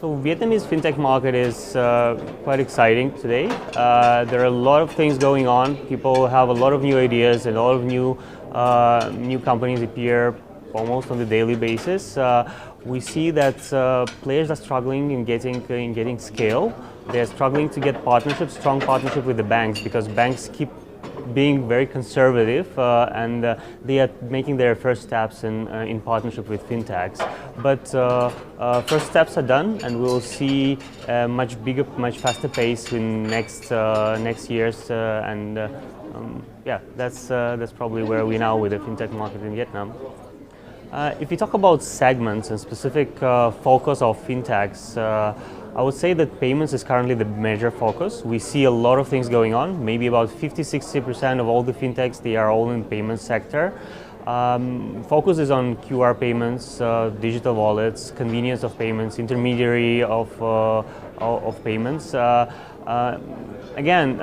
So Vietnamese fintech market is quite exciting today. There are a lot of things going on. People have a lot of new ideas and a lot of new companies appear almost on the daily basis. We see that players are struggling in getting scale. They're struggling to get partnerships, strong partnership with the banks, because banks keep being very conservative and they are making their first steps in partnership with FinTechs. But first steps are done, and we'll see a much bigger, much faster pace in next years. Yeah, that's probably where we now with the FinTech market in Vietnam. If you talk about segments and specific focus of FinTechs, I would say that payments is currently the major focus. We see a lot of things going on. Maybe about 50-60% of all the FinTechs, they are all in payment sector. Focus is on QR payments, digital wallets, convenience of payments, intermediary of payments. Again,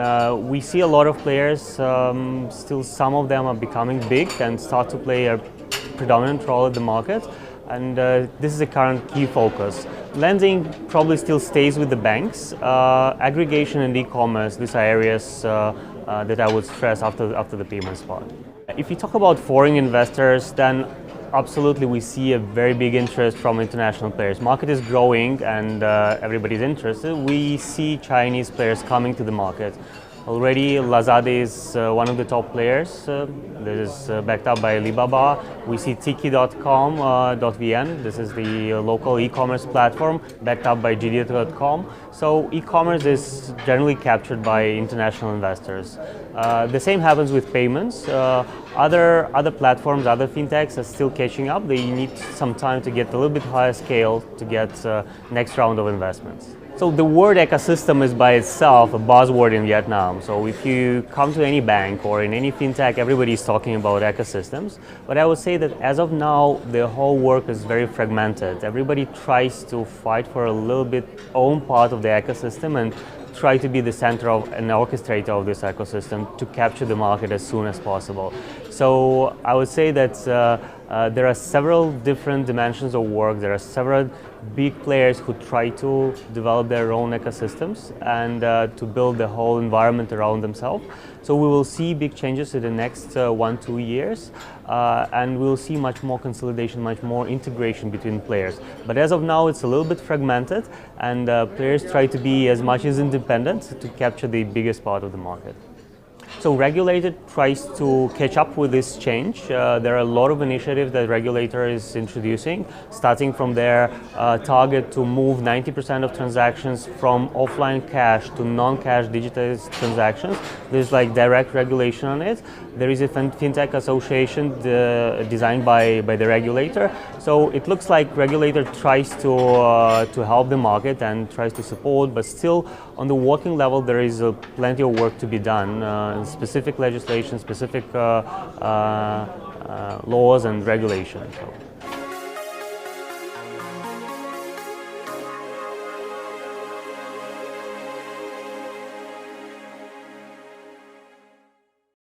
we see a lot of players, still some of them are becoming big and start to play a predominant role in the market, and this is the current key focus. Lending probably still stays with the banks. Aggregation and e-commerce, these are areas that I would stress after the payments part. If you talk about foreign investors, then absolutely we see a very big interest from international players. Market is growing and everybody's interested. We see Chinese players coming to the market. Already Lazada is one of the top players that is backed up by Alibaba. We see Tiki.com.vn. This is the local e-commerce platform backed up by JD.com. So e-commerce is generally captured by international investors. The same happens with payments. Other platforms, other FinTechs are still catching up. They need some time to get a little bit higher scale to get next round of investments. So the word ecosystem is by itself a buzzword in Vietnam. So if you come to any bank or in any FinTech, everybody is talking about ecosystems. But I would say that as of now, the whole work is very fragmented. Everybody tries to fight for a little bit own part of the ecosystem and try to be the center of an orchestrator of this ecosystem to capture the market as soon as possible. So I would say that there are several different dimensions of work. There are several big players who try to develop their own ecosystems and to build the whole environment around themselves. So we will see big changes in the next 1-2 years, and we'll see much more consolidation, much more integration between players. But as of now, it's a little bit fragmented, and players try to be as much as independent to capture the biggest part of the market. So regulator tries to catch up with this change. There are a lot of initiatives that regulator is introducing, starting from their target to move 90% of transactions from offline cash to non-cash digitized transactions. There's like direct regulation on it. There is a FinTech association designed by the regulator. So it looks like regulator tries to help the market and tries to support, but still on the working level there is plenty of work to be done. Specific legislation, specific laws and regulations. So.